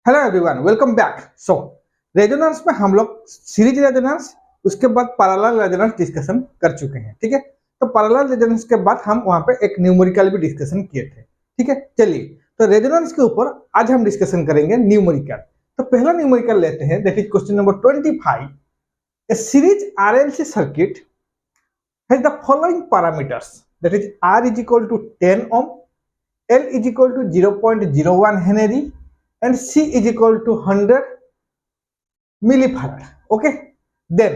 Hello everyone, welcome back. So resonance में हम लोग सीरीज रेजोनेंस उसके बाद पैरेलल रेजोनेंस डिस्कशन कर चुके हैं। ठीक है, तो पैरेलल रेजोनेंस के बाद हम वहां पे एक न्यूमेरिकल भी डिस्कशन किए थे। ठीक है, चलिए तो रेजोनेंस के ऊपर आज हम डिस्कशन करेंगे न्यूमेरिकल। तो पहला न्यूमेरिकल लेते हैं, that is question number 25। A series RLC circuit has the following parameters, that is R is equal to 10 ohm, L is equal to 0.01 Henry and C is equal to 100 millifarad. Okay, then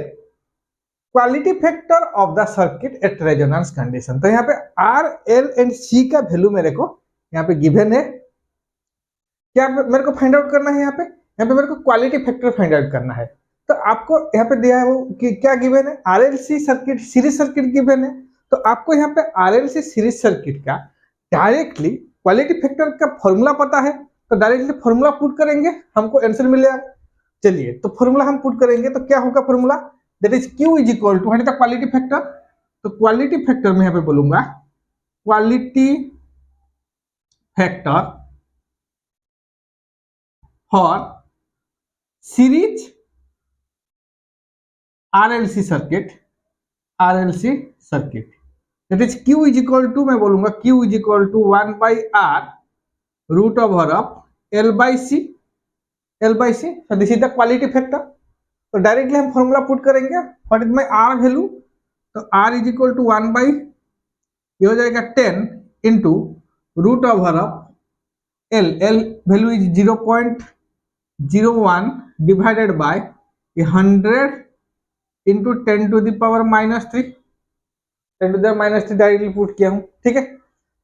quality factor of the circuit at resonance condition. तो यहाँ पे R, L and C का value मेरे को यहाँ पे given है। क्या मेरे को फाइंड आउट करना है? यहाँ पे मेरे को क्वालिटी फैक्टर फाइंड आउट करना है। तो आपको यहाँ पे दिया है वो कि क्या गिवन है, RLC circuit series circuit given है। तो आपको यहाँ पे आरएलसी सीरीज सर्किट का डायरेक्टली क्वालिटी फैक्टर का फॉर्मूला पता है, तो डायरेक्टली फॉर्मूला पुट करेंगे, हमको आंसर मिलेगा। चलिए तो फॉर्मूला हम पुट करेंगे, तो क्या होगा formula, that is Q is equal to what is the quality factor. तो क्वालिटी फैक्टर में यहाँ पे बोलूंगा quality factor for series RLC circuit that is Q is equal to, मैं बोलूंगा Q is equal to 1/R root over of L by C. so this is the quality factor। तो directly हम formula put करेंगे, what is my R value. तो R is equal to 1 by, ये हो जाएगा 10 into root over of L value is 0.01 divided by 100 into 10 to the power -3, 10 to the -3 directly put किया हूं। ठीक है,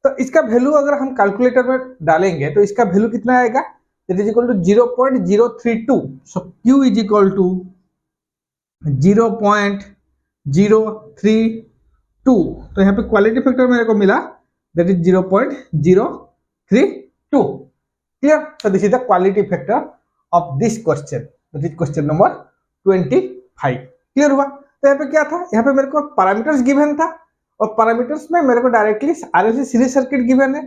तो इसका वैल्यू अगर हम कैलकुलेटर में डालेंगे तो इसका वैल्यू कितना आएगा, it is equal to 0.032। So Q is equal to 0.032। तो यहाँ पे क्वालिटी फैक्टर मेरे को मिला, that is 0.032। Clear? So this is the quality factor of this question, that is question number 25। Clear हुआ? तो यहाँ पे क्या था, यहाँ पे मेरे को पैरामीटर्स गिवन था और पैरामीटर्स में मेरे को directly RLC series circuit given है।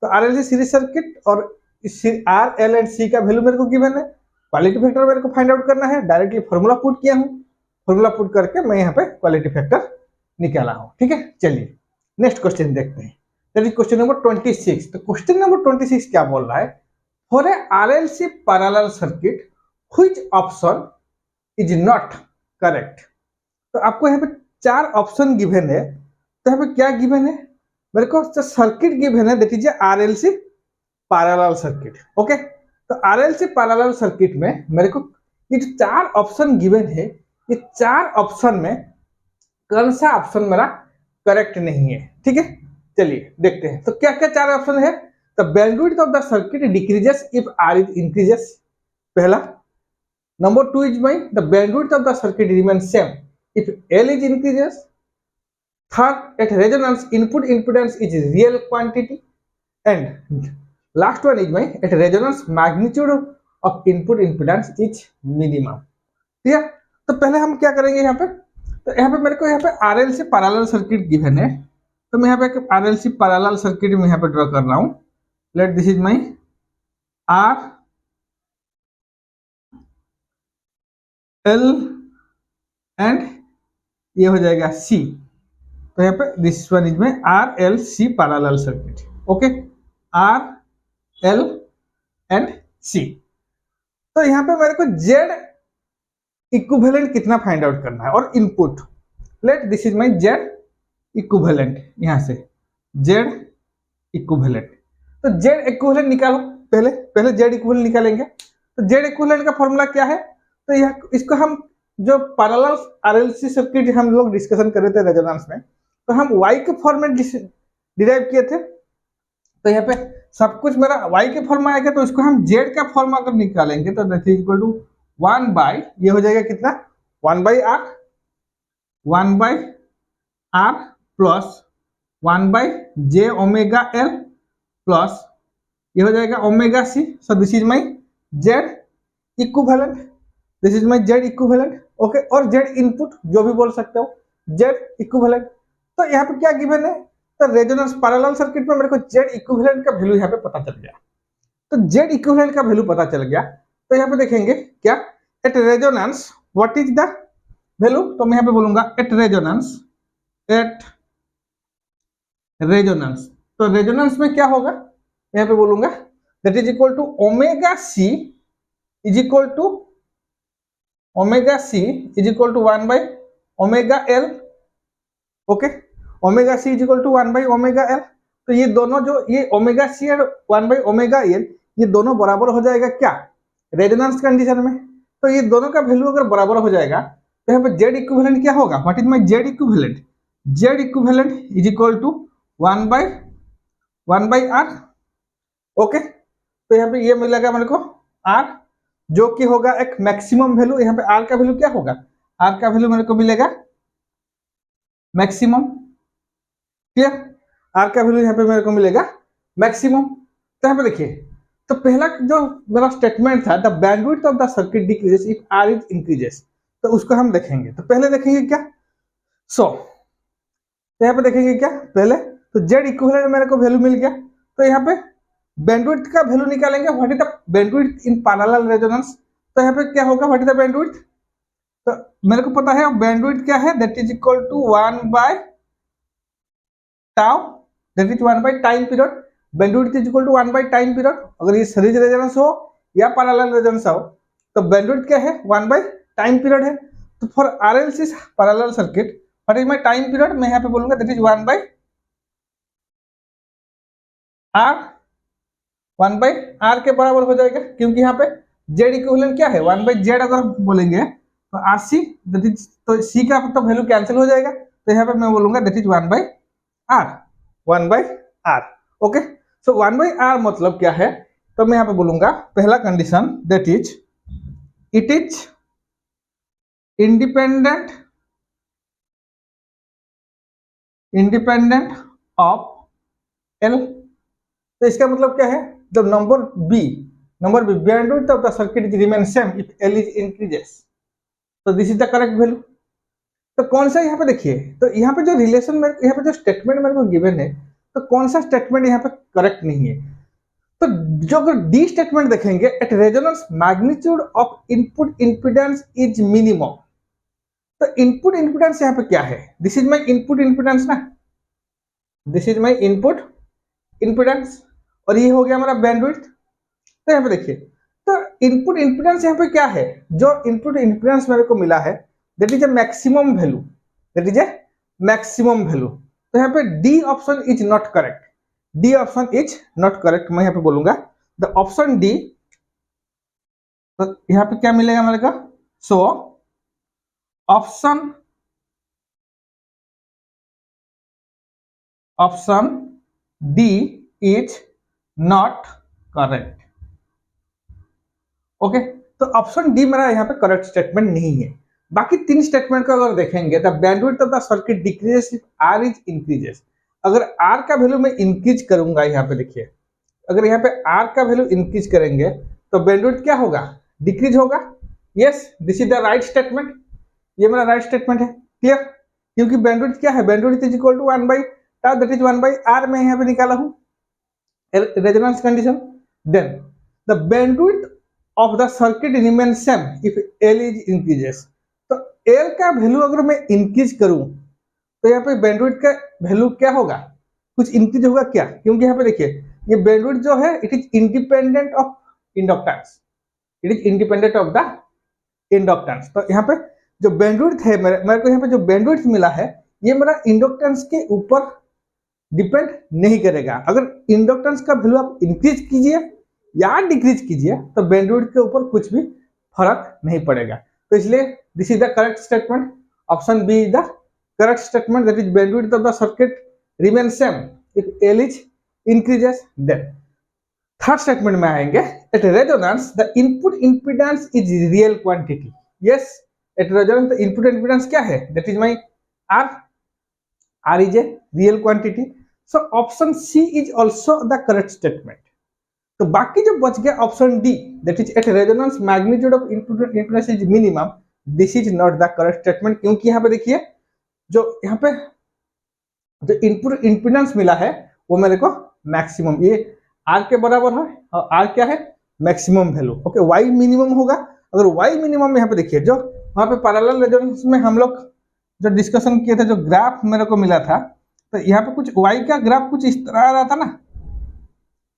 तो आरएलसी सीरीज सर्किट और R, L एंड C का वैल्यू मेरे को गिवन है। क्वालिटी फैक्टर मेरे को फाइंड आउट करना है, डायरेक्टली फॉर्मूला पुट किया हूँ। फॉर्मूला पुट करके मैं यहाँ पे क्वालिटी फैक्टर निकाला हूँ। ठीक है, चलिए नेक्स्ट क्वेश्चन देखते हैं, दैट इज क्वेश्चन नंबर 26। तो क्वेश्चन नंबर 26 क्या बोल रहा है, for a RLC parallel circuit which option is not correct. तो आपको यहाँ पे 4 ऑप्शन गिवन है। तो यहाँ पे क्या गिवन है, मेरे को सर्किट गिवन है, that is RLC parallel circuit. Okay, तो RLC पैरेलल सर्किट में मेरे को ये जो 4 ऑप्शन गिवन है, ये 4 ऑप्शन में कौन सा ऑप्शन मेरा करेक्ट नहीं है। ठीक है, चलिए देखते हैं। तो क्या क्या 4 ऑप्शन है, the bandwidth of the circuit decreases if R is increases, पहला। Number 2 is my the bandwidth of the circuit remains same if L is increases। Third, at resonance input impedance is real quantity, and last one is my at resonance magnitude of input impedance is minimum। ठीक है, तो पहले हम क्या करेंगे यहाँ पे, तो यहाँ पे मेरे को यहाँ पे RLC पैरेलल सर्किट गिवन है। तो मैं यहाँ पे RLC पैरेलल सर्किट में यहाँ पे ड्रॉ कर रहा हूँ। Late this is my R, L and ये हो जाएगा C। तो यहाँ पे दिस वन इज में RLC parallel circuit. Okay, R, L and C। तो यहाँ पे मेरे को Z इक्विवेलेंट कितना फाइंड आउट करना है और input. Late this is my Z equivalent, यहाँ से Z इक्विवेलेंट। तो Z इक्विवेलेंट निकालो, पहले Z इक्विवेलेंट निकालेंगे। तो Z इक्विवेलेंट का फॉर्मूला क्या है, तो यह इसको हम जो पैरेलल RLC सर्किट हम लोग डिस्कशन कर रहे थे रेजोनेंस में, तो हम Y के फॉर्मेट डिराइव किए थे। तो यहाँ पे सब कुछ मेरा Y के फॉर्म में आएगा, तो इसको हम Z का फॉर्म अगर निकालेंगे तो that is equal to 1 by, ये हो जाएगा कितना, 1/R plus 1/j omega L plus ये हो जाएगा omega C। So this is my Z equivalent, this is my Z equivalent. Okay, और Z इनपुट जो भी बोल सकते हो, Z इक्विवेलेंट। तो यहाँ पे क्या गिवन है, तो रेजोनेंस पैरेलल सर्किट में मेरे को Z इक्विवेलेंट का वैल्यू यहाँ पे पता चल गया। तो Z इक्विवेलेंट का वैल्यू पता चल गया, तो यहाँ पे देखेंगे क्या, at resonance what is the value, तो मैं यहाँ पे बोलूंगा एट रेजोनेंस, एट रेजोनेंस, तो रेजोनेंस में क्या होगा, यहाँ पे बोलूंगा that is equal to omega C is equal to omega C is equal to 1 by omega L. Okay, omega C is equal to 1 by omega L. तो ये दोनों जो ये ओमेगा सी और 1 बाई ओमेगा एल, ये दोनों बराबर हो जाएगा क्या, रेजोनेंस कंडीशन में। तो ये दोनों का वैल्यू अगर बराबर हो जाएगा तो यहाँ पे जेड इक्विवेलेंट क्या होगा, what is my Z equivalent, Z equivalent is equal to 1 by R. Okay, तो यहाँ पे ये मिलेगा मेरे को आर, जो कि होगा एक मैक्सिमम वैल्यू। यहाँ पे आर का वैल्यू क्या होगा, आर का वैल्यू मेरे को मिलेगा मैक्सिमम। क्लियर, आर का वैल्यू यहाँ पे मेरे को मिलेगा मैक्सिमम। तो यहाँ पे देखिए, तो पहला जो मेरा स्टेटमेंट था, the bandwidth of the circuit decreases if R is increases, तो उसको हम देखेंगे। तो पहले देखेंगे क्या, तो यहाँ पे देखेंगे क्या पहले, तो जेड इक्विवेलेंट मेरे को वैल्यू मिल गया। तो यहाँ पे बैंडविड्थ का वैल्यू निकालेंगे, what is the bandwidth in parallel resonance. तो यहाँ पे क्या होगा, व्हाट इज द बैंडविड्थ, तो मेरे को पता है बैंडविड्थ क्या है, that is equal to 1 by tau, that is 1 by time period. Bandwidth is equal to 1 by time period. अगर ये सीरीज रेजोनेंस हो या पैरेलल रेजोनेंस हो, तो बैंडविड्थ क्या है, 1 बाय टाइम पीरियड है। तो for RLC parallel circuit, what is my time period, मैं यहाँ पे बोलूंगा that is 1 by R, 1 by R के बराबर हो जाएगा, क्योंकि यहाँ पे जेड इक्विवेलेंट क्या है, 1 बाई जेड अगर बोलेंगे तो आर सी, दैट इज, तो सी का तो वैल्यू कैंसिल हो जाएगा। तो यहाँ पे मैं बोलूंगा that is 1 by R, 1 by R. Okay, so 1 by R मतलब क्या है, तो मैं यहाँ पे बोलूंगा पहला condition that is it is independent of L. तो इसका मतलब क्या है, जब number B bandwidth of the circuit is remain same if L is increases, तो this is the correct value. तो कौन सा यहाँ पे देखिए, तो यहाँ पे जो रिलेशन में, यहाँ पे जो स्टेटमेंट मेरे को गिवन है, तो कौन सा स्टेटमेंट यहाँ पे करेक्ट नहीं है। तो जो अगर डी स्टेटमेंट देखेंगे, at resonance magnitude of input impedance is minimum, तो इनपुट इंपिडेंस यहाँ पे क्या है, this is my input impedance ना, this is my input impedance, और ये हो गया हमारा बैंडविड्थ। तो यहाँ पे देखिए, तो इनपुट इंपिडेंस यहाँ पे क्या है, जो इनपुट इंपिडेंस मेरे को मिला है that is a maximum value, that is a maximum value. तो यहाँ पे D option is not correct, D option is not correct, मैं यहाँ पे बोलूंगा द ऑप्शन डी। तो यहाँ पे क्या मिलेगा मेरे को, so option D is not correct. Okay, तो ऑप्शन डी मेरा यहाँ पे करेक्ट स्टेटमेंट नहीं है। बाकी तीन स्टेटमेंट को अगर देखेंगे, the bandwidth of the circuit decreases if R is increases, अगर आर का वैल्यू मैं इंक्रीज करूंगा, यहाँ पे देखिए, अगर यहाँ पे आर का वैल्यू इंक्रीज करेंगे तो बैंडविड्थ क्या होगा, डिक्रीज होगा। Yes, this is the right statement, ये मेरा राइट स्टेटमेंट है। क्लियर, क्योंकि बैंडविड्थ क्या है, bandwidth is equal to 1 by tau, that is 1 by R, मैं यहाँ पे निकाला हूँ resonance condition. Then the bandwidth of the circuit remain same if L is increases, तो एल का वैल्यू अगर मैं इंक्रीज करूं तो यहाँ पे बैंडविड्थ का वैल्यू क्या होगा, कुछ इंक्रीज होगा क्या, क्योंकि यहाँ पे देखिए ये बैंडविड्थ जो है it is independent of inductance, it is independent of the inductance. तो यहाँ पे जो बैंडविड्थ है, मेरे को यहाँ पे जो बैंडविड्थ मिला है, ये मेरा इंडक्टेंस के ऊपर डिपेंड नहीं करेगा। अगर इंडक्टेंस का वैल्यू आप इंक्रीज कीजिए या डिक्रीज कीजिए तो बैंडविड्थ के ऊपर कुछ भी फर्क नहीं पड़ेगा। तो इसलिए this is the correct statement, option B is the correct statement, that is bandwidth of the circuit remain same if L is increases. Then third statement में आएंगे, at resonance the input impedance is real quantity. Yes, at resonance the input impedance क्या है, that is my R, R is a real quantity. So option C is also the correct statement. तो बाकी जो बच गया option D, that is eight resonance magnitude of input impedance is minimum, this is not the correct statement, क्योंकि यहाँ पे देखिए जो यहाँ पे जो इनपुट इंपिडेंस मिला है वो मेरे को मैक्सिमम, ये आर के बराबर है, और आर क्या है maximum value. Okay, Y minimum होगा। अगर वाई मिनिमम यहाँ पे देखिए, जो वहां पे पैरेलल रेजोनेंस में हम लोग जो डिस्कशन किए थे, जो ग्राफ मेरे को मिला था, तो यहाँ पे कुछ वाई का ग्राफ कुछ इस तरह आ रहा था ना,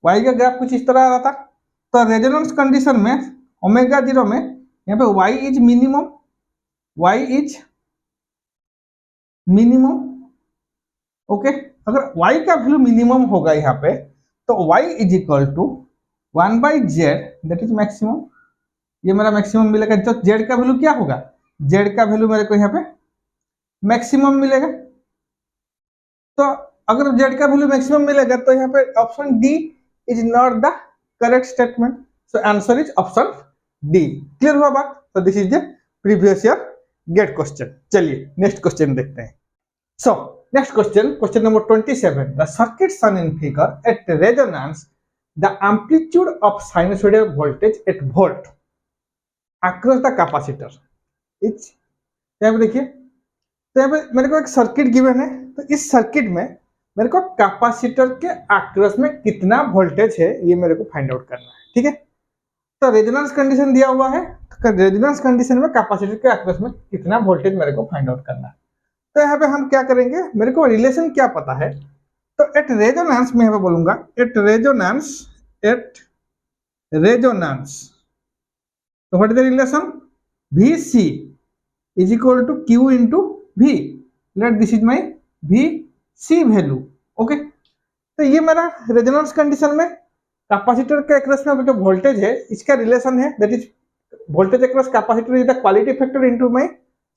वाई का ग्राफ कुछ इस तरह आ रहा था। तो रेजोनेंस कंडीशन में ओमेगा 0 में यहाँ पे Y is minimum, Y is minimum. Okay, अगर y का वैल्यू मिनिमम होगा यहाँ पे, तो y is equal to 1/z, that is maximum. ये मेरा मैक्सिमम मिलेगा। तो z का वैल्यू क्या होगा, z का वैल्यू मेरे को यहाँ पे मैक्सिमम मिलेगा। तो अगर z का वैल्यू मैक्सिमम मिलेगा तो यहाँ पे option D is not the correct statement. So answer is option D. Clear हुआ बात? तो this is the previous year GATE question. चलिए नेक्स्ट क्वेश्चन देखते हैं। So, next question, question number 27. The circuit shown in figure at resonance, the amplitude of sinusoidal voltage at volt across the capacitor is, यहाँ पे देखिए, तो यहाँ पे मेरे को एक सर्किट गिवन है। तो इस सर्किट में मेरे को कैपेसिटर के अक्रॉस में कितना वोल्टेज है ये मेरे को फाइंड आउट करना है। ठीक है, तो रेजोनेंस कंडीशन दिया हुआ है, तो रेजोनेंस कंडीशन में कैपेसिटर के अक्रॉस में कितना वोल्टेज मेरे को फाइंड आउट करना है। तो यहाँ पे हम क्या करेंगे, मेरे को रिलेशन क्या पता है, तो एट रेजोनेंस में यहाँ पे बोलूंगा एट रेजोनेंस, तो what is the relation, VC is equal to Q into V। Let this is my VC value. Okay, तो ये मेरा रेजोनेंस कंडीशन में कैपेसिटर के अक्रॉस में जो वोल्टेज है इसका रिलेशन है, that is voltage across capacitor is the quality factor into my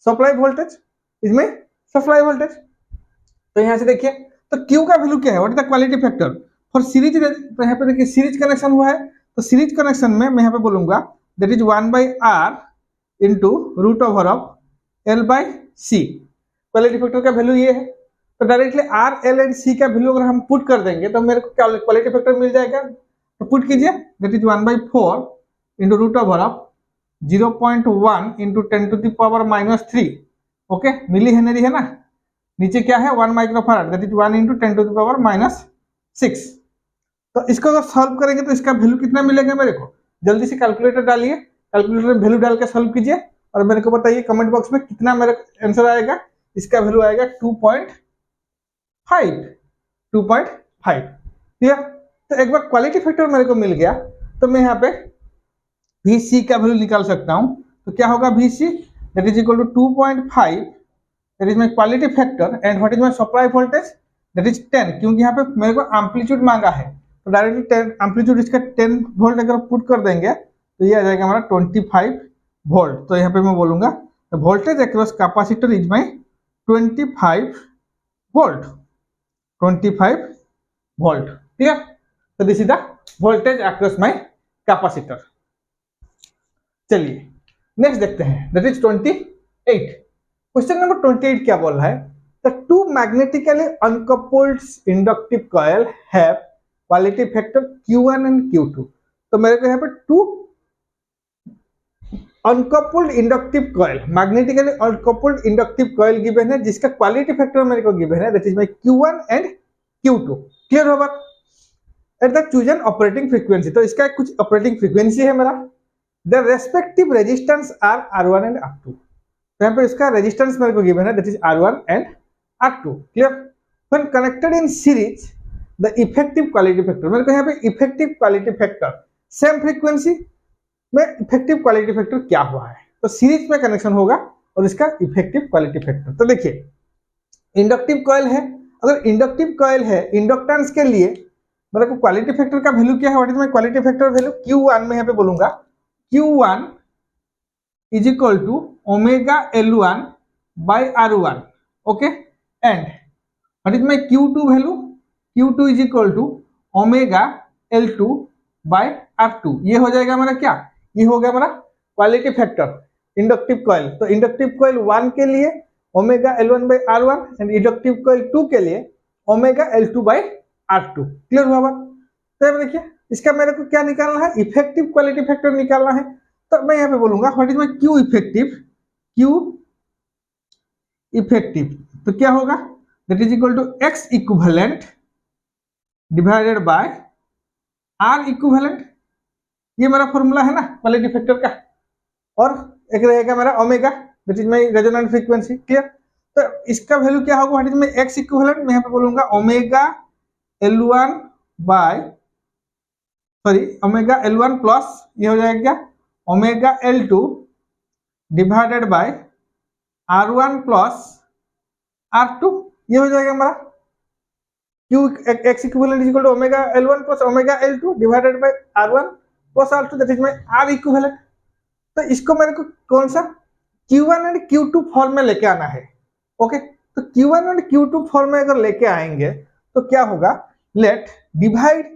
supply voltage, is my supply voltage. तो यहाँ से देखिए, तो Q का वैल्यू क्या है, what is the quality factor for series. तो यहाँ पे देखिए सीरीज कनेक्शन हुआ है, तो सीरीज कनेक्शन में मैं यहाँ पे बोलूंगा that is 1/R into root over of L/C। Quality factor का वैल्यू ये है, तो directly R, L and C का वैल्यू अगर हम पुट कर देंगे तो मेरे को क्वालिटी फैक्टर मिल जाएगा। तो पुट कीजिए, that is 1/4 into root over of 0.1 into 10⁻³ okay, milli henry है ना, नीचे क्या है 1 माइक्रोफैराड, दैट इज 1 इंटू 10⁻⁶। तो इसको अगर सॉल्व करेंगे तो इसका वैल्यू कितना मिलेगा मेरे को, जल्दी से कैलकुलेटर डालिए, कैलकुलेटर में वैल्यू डाल के सॉल्व कीजिए और मेरे को बताइए कमेंट बॉक्स में कितना मेरा आंसर आएगा। इसका वैल्यू आएगा 2.5। क्लियर? तो एक बार क्वालिटी फैक्टर मेरे को मिल गया तो मैं यहाँ पे VC का वैल्यू निकाल सकता हूँ। तो क्या होगा, VC that is equal to 2.5, that is my quality factor, and what is my supply voltage, that is 10, क्योंकि यहाँ पे मेरे को एम्पलीट्यूड मांगा है तो डायरेक्टली 10 एम्पलीट्यूड इसका 10 वोल्ट अगर पुट कर देंगे तो ये आ जाएगा हमारा 25 वोल्ट। तो यहाँ पे मैं बोलूंगा voltage across capacitor is my 25 volt, 25 volt. Clear? तो this is the voltage across my capacitor. चलिए नेक्स्ट देखते हैं, दैट इज 28। क्वेश्चन नंबर 28 क्या बोल रहा है, the two magnetically uncoupled inductive coil have quality factor Q1 and Q2। तो मेरे को यहाँ पे two uncoupled inductive coil, magnetically uncoupled inductive coil given है जिसका क्वालिटी फैक्टर मेरे को गिवन है, that is my Q1 and Q2। Clear होगा? At the chosen operating frequency, तो इसका कुछ ऑपरेटिंग फ्रीक्वेंसी है मेरा, the respective resistance are R1 and R2। तो यहाँ पे इसका रेजिस्टेंस मेरे को गिवन है, that is R1 and R2। Clear? When connected in series the effective quality factor, मेरे को यहाँ पे effective quality factor same frequency में इफेक्टिव क्वालिटी फैक्टर क्या हुआ है, तो सीरीज में कनेक्शन होगा और इसका इफेक्टिव क्वालिटी फैक्टर। तो देखिए इंडक्टिव कॉइल है, अगर इंडक्टिव कॉइल है इंडक्टेंस के लिए मेरे को क्वालिटी फैक्टर का वैल्यू क्या है, what is my quality factor value, Q1 में यहाँ पे बोलूंगा Q1 is equal to omega L1 by R1, okay, and what is my Q2 value, Q2 is equal to omega L2 by R2। ये हो जाएगा हमारा क्या, ये हो गया हमारा क्वालिटी फैक्टर इंडक्टिव कॉइल। तो इंडक्टिव कॉइल 1 के लिए omega L1 by R1 and inductive coil 2 के लिए omega L2 by R2। Clear हुआ बात? तो देखिए इसका मेरे को क्या निकालना है, इफेक्टिव क्वालिटी फैक्टर निकालना है। तो मैं यहाँ पे बोलूंगा what is my Q effective, Q effective तो क्या होगा, that is equal to X equivalent divided by R equivalent. ये मेरा फॉर्मूला है ना क्वालिटी फैक्टर का। और एक रहेगा मेरा omega, that is my resonant frequency. Clear? तो इसका वैल्यू क्या होगा, what is my ex equivalent, मैं यहाँ पे बोलूंगा omega L1 by omega L1 plus ये हो जाएगा क्या, omega L2 divided by R1 plus R2, ये हो जाएगा हमारा Q X equivalent is equal to omega L1 plus omega L2 divided by R1 plus R2, that is my R equivalent. तो इसको मेरे को कौन सा Q1 एंड Q2 फॉर्म में लेके आना है। ओके, तो Q1 एंड Q2 फॉर्म में अगर लेके आएंगे तो क्या होगा, let divide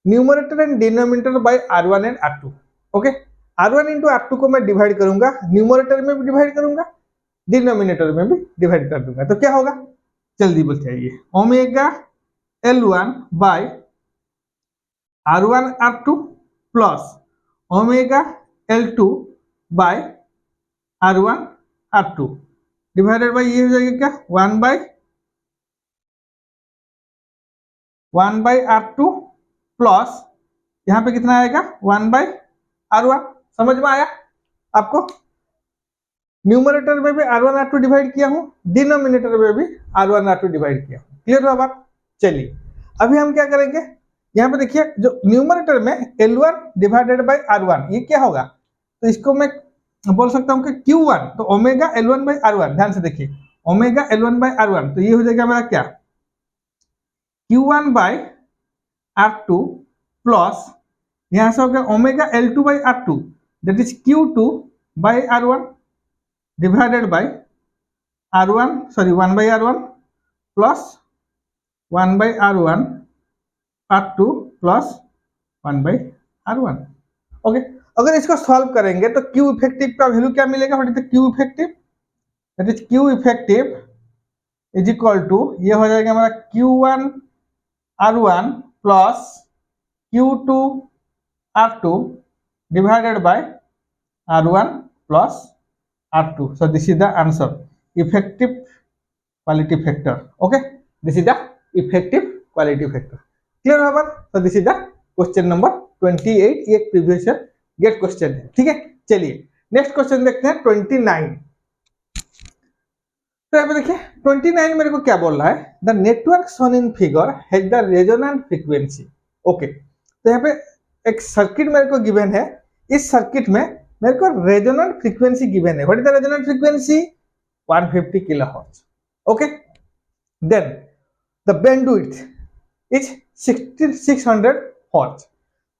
numerator and denominator by R1 and R2। Okay, R1 into R2 को मैं डिवाइड करूंगा, न्यूमरेटर में भी डिवाइड करूंगा, डिनोमिनेटर में भी डिवाइड कर दूंगा। तो क्या होगा, जल्दी बताइए, omega L1 by R1 R2 plus omega L2 by R1 R2 divided by ये हो जाएगा क्या, 1 बाय R2 प्लस यहाँ पे कितना आएगा 1 बाय R1। समझ में आया आपको? न्यूमरेटर में भी R1 R2 डिवाइड किया हूँ, डिनोमिनेटर में भी R1 R2 डिवाइड किया हूँ। क्लियर हुआ बात? चलिए अभी हम क्या करेंगे, यहाँ पे देखिए जो न्यूमरेटर में L1 डिवाइडेड बाय R1 ये क्या होगा, तो इसको मैं बोल सकता हूँ कि Q1, तो ओमेगा L1 बाय R1, ध्यान से देखिए ओमेगा L1 बाय R1, तो ये हो जाएगा मेरा क्या, Q1 बाय R2 प्लस यहाँ से हो गया omega L2 by R2, that is Q2 by R1 divided by R1 1 by R1 plus 1 by R1 R2 plus 1 by R1। Okay, अगर इसको सॉल्व करेंगे तो Q इफेक्टिव का वैल्यू क्या मिलेगा, what is Q effective, that is Q effective is equal to ये हो जाएगा हमारा Q1 R1 plus Q2 R2 divided by R1 plus R2। So this is the answer, effective quality factor. Okay, this is the effective quality factor. Clear हुआ बात? So this is the question number 28, ये एक previous year GATE question है। ठीक है, चलिए next question देखते हैं 29। तो यहाँ पे देखिए 29 मेरे को क्या बोल रहा है, the network shown in figure has the resonant frequency. Okay, तो यहाँ पे एक सर्किट मेरे को गिवन है, इस सर्किट में मेरे को रेजोनेंट फ्रीक्वेंसी गिवन है, what is the resonant frequency, 150 kilohertz. Okay, then the bandwidth is 600 hertz.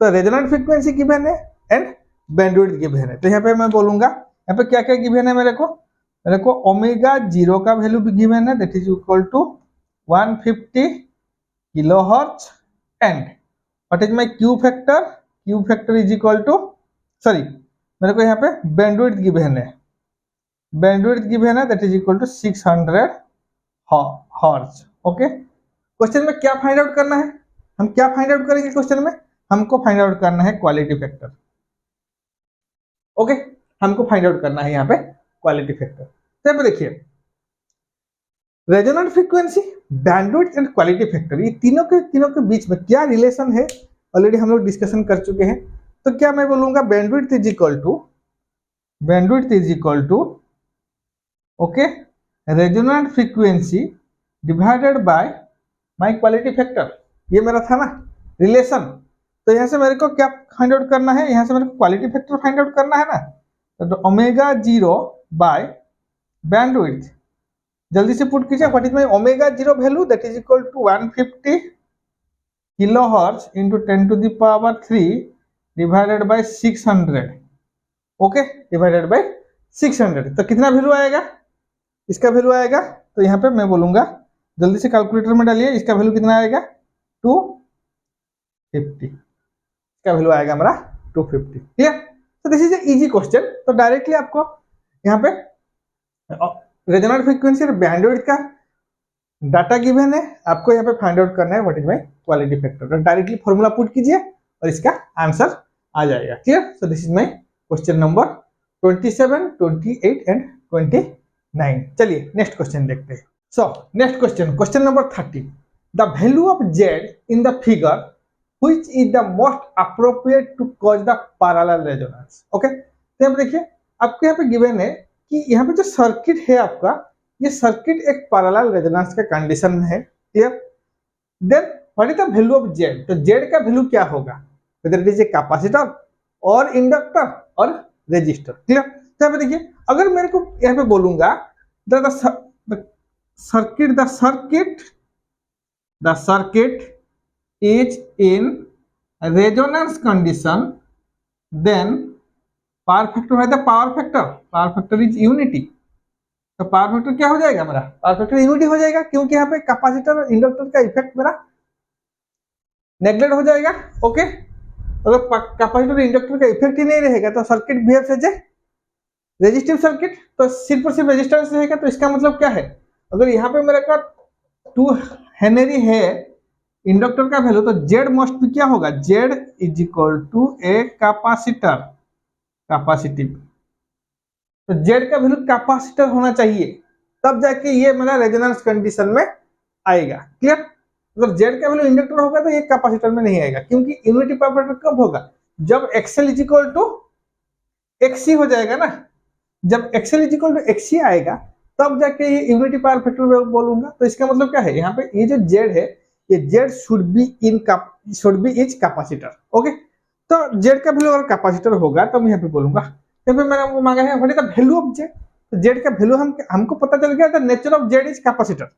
तो रेजोनेंट फ्रीक्वेंसी गिवन है एंड बैंडविड्थ गिवन है। तो यहाँ पे मैं बोलूंगा यहाँ पे क्या क्या गिवन है, मेरे को ओमेगा 0 का वैल्यू भी गिवन है, that is equal to 150 kilohertz and what is my Q factor is equal to, sorry मेरे को यहाँ पे बैंडविड्थ गिवन है, that is equal to 600 hertz. Okay, question में क्या फाइंड आउट करना है, हम क्या फाइंड आउट करेंगे क्वेश्चन में, हमको फाइंड आउट करना है क्वालिटी फैक्टर। ओके, हमको फाइंड आउट करना है यहाँ पे क्वालिटी फैक्टर। तो यहाँ पे देखिए resonant frequency, bandwidth and quality factor, ये तीनों के बीच में क्या रिलेशन है ऑलरेडी हम लोग डिस्कशन कर चुके हैं। तो क्या मैं बोलूंगा bandwidth is equal to okay resonant frequency divided by my quality factor, ये मेरा था ना रिलेशन। तो यहाँ से मेरे को क्या फाइंड आउट करना है, यहाँ से मेरे को क्वालिटी फैक्टर फाइंड आउट करना है ना। तो ओमेगा 0 बाय बैंडविड्थ, जल्दी से पुट कीजिए, what is my omega 0 value, that is equal to 150 kilohertz into 10 to the power 3 divided by 600। Okay, divided by 600, तो कितना वैल्यू आएगा, इसका वैल्यू आएगा, तो यहाँ पे मैं बोलूंगा जल्दी से कैलकुलेटर में डालिए, इसका वैल्यू कितना आएगा 250, इसका वैल्यू आएगा हमारा 250। ठीक है, तो this is a easy question. तो डायरेक्टली आपको यहाँ पे रेजोनेंट फ्रीक्वेंसी और बैंडविड्थ का डाटा गिवन है, आपको यहाँ पे फाइंड आउट करना है what is my quality factor. तो डायरेक्टली फॉर्मूला पुट कीजिए और इसका आंसर आ जाएगा। Clear? So this is my question number 27, 28 and 29। चलिए नेक्स्ट क्वेश्चन देखते हैं। So next question number 30, the value of Z in the figure which is the most appropriate to cause the parallel resonance. Okay, तो यहाँ पे देखिए आपको यहाँ पे गिवन है कि यहाँ पे जो सर्किट है आपका, ये सर्किट एक पैरेलल रेजोनेंस के कंडीशन में है, clear. Then what is the value of Z, तो जेड का वैल्यू क्या होगा, whether it is a capacitor और इंडक्टर और रेजिस्टर, क्लियर। तो यहाँ पे देखिए अगर मेरे को यहाँ पे बोलूंगा the circuit is in resonance condition, then power factor है, पावर फैक्टर इज यूनिटी। तो पावर फैक्टर क्या हो जाएगा मेरा, पावर फैक्टर यूनिटी हो जाएगा, क्योंकि यहाँ पे कैपेसिटर और इंडक्टर का इफेक्ट मेरा नेग्लेक्ट हो जाएगा। ओके, अगर कैपेसिटर और इंडक्टर का इफेक्ट ही नहीं रहेगा तो circuit behaves as a resistive circuit, तो सिर्फ और सिर्फ रेजिस्टेंस रहेगा। तो इसका मतलब क्या है, अगर यहाँ पे मेरे का 2 हेनरी है इंडक्टर का वैल्यू, तो जेड मस्ट भी क्या होगा, Z is equal to a capacitor, capacitive. तो जेड का वैल्यू कैपेसिटर होना चाहिए, तब जाके ये मेरा रेजोनेंस कंडीशन में आएगा, क्लियर। अगर जेड का वैल्यू इंडक्टर होगा तो ये कैपेसिटर में नहीं आएगा, क्योंकि यूनिटी पावर फैक्टर कब होगा, जब X L is equal to X C हो जाएगा ना। जब X L is equal to X C आएगा तब जाके ये यूनिटी पावर फैक्टर बोलूंगा। तो इसका मतलब क्या है, यहाँ पे ये जो जेड है, ये Z should be is capacitor. Okay, तो जेड का वैल्यू अगर कैपेसिटर होगा तो मैं यहाँ पे बोलूंगा, यहाँ पे मैंने मांगा है what is the value of Z. तो जेड का वैल्यू हमको पता चल गया, the nature of Z is capacitor,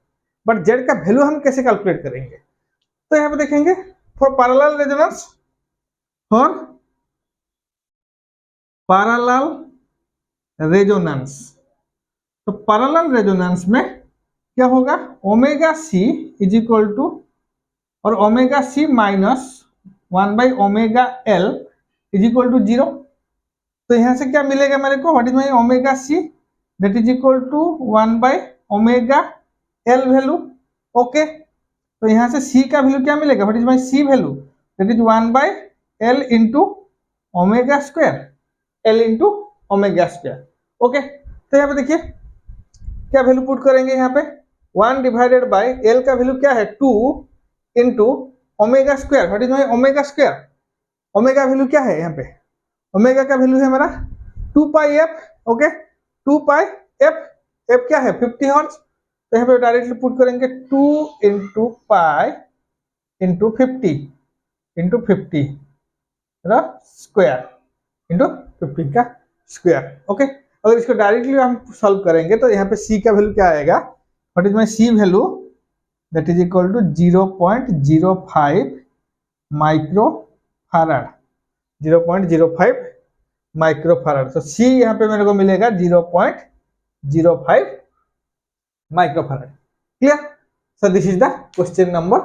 but Z का वैल्यू हम कैसे कैलकुलेट करेंगे। तो यहाँ पे देखेंगे for parallel resonance, for parallel resonance, तो पैरेलल रेजोनेंस में क्या होगा, omega C is equal to और omega C minus 1 omega L is equal to 0। तो यहां से क्या मिलेगा मेरे को, what is my omega C, that is equal to 1 omega L value. Okay, तो यहां से सी का वैल्यू क्या मिलेगा, what is my C value, that is 1 L into omega square, L into omega square. Okay, तो यहाँ पे देखिए क्या वैल्यू पुट करेंगे, यहाँ पे 1 डिवाइडेड बाय एल का वैल्यू क्या है 2 into omega square, what is my omega square. Omega value क्या है, यहाँ पे ओमेगा का वैल्यू है मेरा 2 पाई एफ। ओके, 2 पाई एफ, एफ क्या है 50 हर्ट्ज। तो यहाँ पे डायरेक्टली पुट करेंगे 2 into pi into 50 square into 50 का स्क्वायर। ओके, अगर इसको डायरेक्टली हम सॉल्व करेंगे तो यहाँ पे सी का वैल्यू क्या आएगा, what is my C value, that is equal to 0.05 microfarad, 0.05 microfarad. तो सी यहाँ पे मेरे को मिलेगा 0.05 microfarad, clear. So this is the question number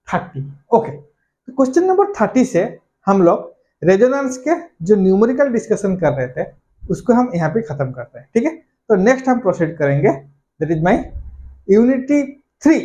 30। Okay, तो क्वेश्चन नंबर 30 से हम लोग रेजोनेंस के जो न्यूमेरिकल डिस्कशन कर रहे थे उसको हम यहाँ पे खत्म करते हैं, ठीक है। तो नेक्स्ट हम प्रोसीड करेंगे, दैट इज माय यूनिटी 3